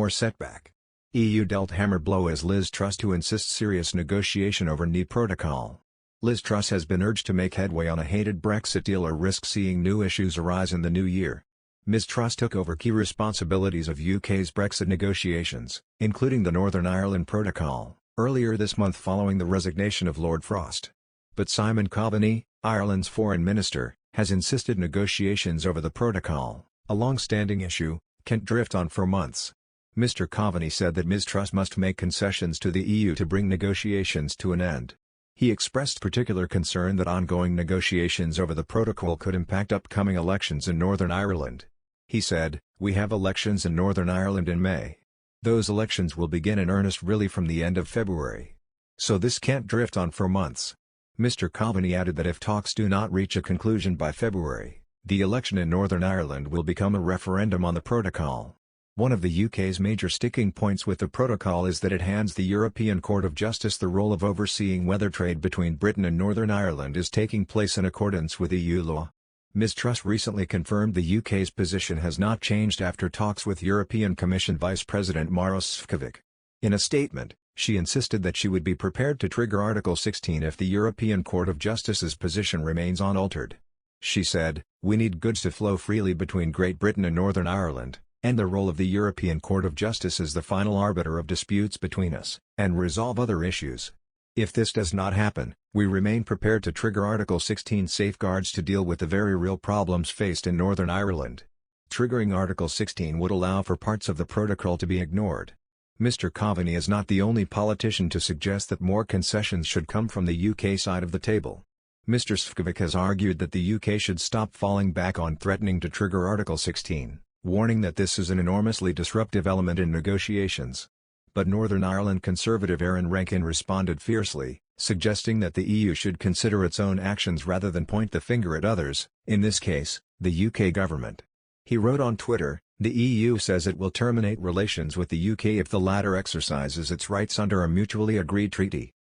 more setback. EU dealt hammer blow as Ms Truss to insist serious negotiation over NE protocol. Ms Truss has been urged to make headway on a hated Brexit deal or risk seeing new issues arise in the new year. Ms Truss took over key responsibilities of UK's Brexit negotiations, including the Northern Ireland Protocol, earlier this month following the resignation of Lord Frost. But Simon Coveney, Ireland's foreign minister, has insisted negotiations over the protocol, a long-standing issue, can't drift on for months. Mr Coveney said that Ms Truss must make concessions to the EU to bring negotiations to an end. He expressed particular concern that ongoing negotiations over the protocol could impact upcoming elections in Northern Ireland. He said, "We have elections in Northern Ireland in May. Those elections will begin in earnest really from the end of February. So this can't drift on for months." Mr Coveney added that if talks do not reach a conclusion by February, the election in Northern Ireland will become a referendum on the protocol. One of the UK's major sticking points with the protocol is that it hands the European Court of Justice the role of overseeing whether trade between Britain and Northern Ireland is taking place in accordance with EU law. Ms Truss recently confirmed the UK's position has not changed after talks with European Commission Vice President Maros Šefčovič. In a statement, she insisted that she would be prepared to trigger Article 16 if the European Court of Justice's position remains unaltered. She said, "We need goods to flow freely between Great Britain and Northern Ireland, and the role of the European Court of Justice as the final arbiter of disputes between us, and resolve other issues. If this does not happen, we remain prepared to trigger Article 16 safeguards to deal with the very real problems faced in Northern Ireland." Triggering Article 16 would allow for parts of the protocol to be ignored. Mr Coveney is not the only politician to suggest that more concessions should come from the UK side of the table. Mr Šefčovič has argued that the UK should stop falling back on threatening to trigger Article 16. Warning that this is an enormously disruptive element in negotiations. But Northern Ireland Conservative Aaron Rankin responded fiercely, suggesting that the EU should consider its own actions rather than point the finger at others, in this case, the UK government. He wrote on Twitter, "The EU says it will terminate relations with the UK if the latter exercises its rights under a mutually agreed treaty.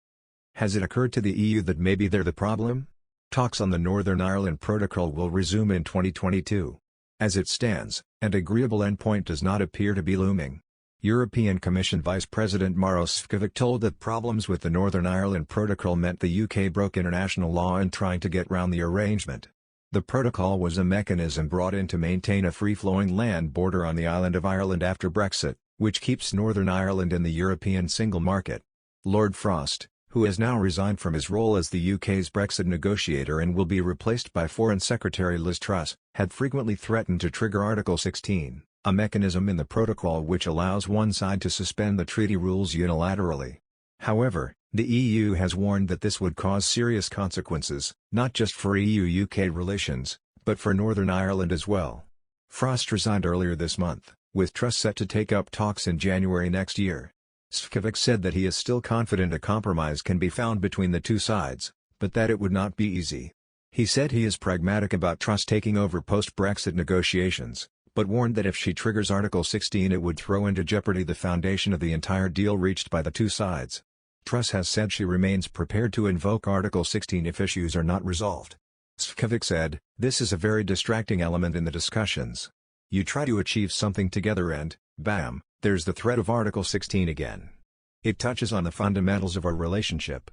Has it occurred to the EU that maybe they're the problem? Talks on the Northern Ireland Protocol will resume in 2022. As it stands, an agreeable endpoint does not appear to be looming." European Commission Vice President Maros Šefčovič told that problems with the Northern Ireland Protocol meant the UK broke international law in trying to get round the arrangement. The protocol was a mechanism brought in to maintain a free-flowing land border on the island of Ireland after Brexit, which keeps Northern Ireland in the European single market. Lord Frost, who has now resigned from his role as the UK's Brexit negotiator and will be replaced by Foreign Secretary Ms Truss, had frequently threatened to trigger Article 16, a mechanism in the protocol which allows one side to suspend the treaty rules unilaterally. However, the EU has warned that this would cause serious consequences, not just for EU-UK relations, but for Northern Ireland as well. Frost resigned earlier this month, with Truss set to take up talks in January next year. Šefčovič said that he is still confident a compromise can be found between the two sides, but that it would not be easy. He said he is pragmatic about Truss taking over post-Brexit negotiations, but warned that if she triggers Article 16 it would throw into jeopardy the foundation of the entire deal reached by the two sides. Truss has said she remains prepared to invoke Article 16 if issues are not resolved. Šefčovič said, "This is a very distracting element in the discussions. You try to achieve something together and, bam, there's the threat of Article 16 again. It touches on the fundamentals of our relationship."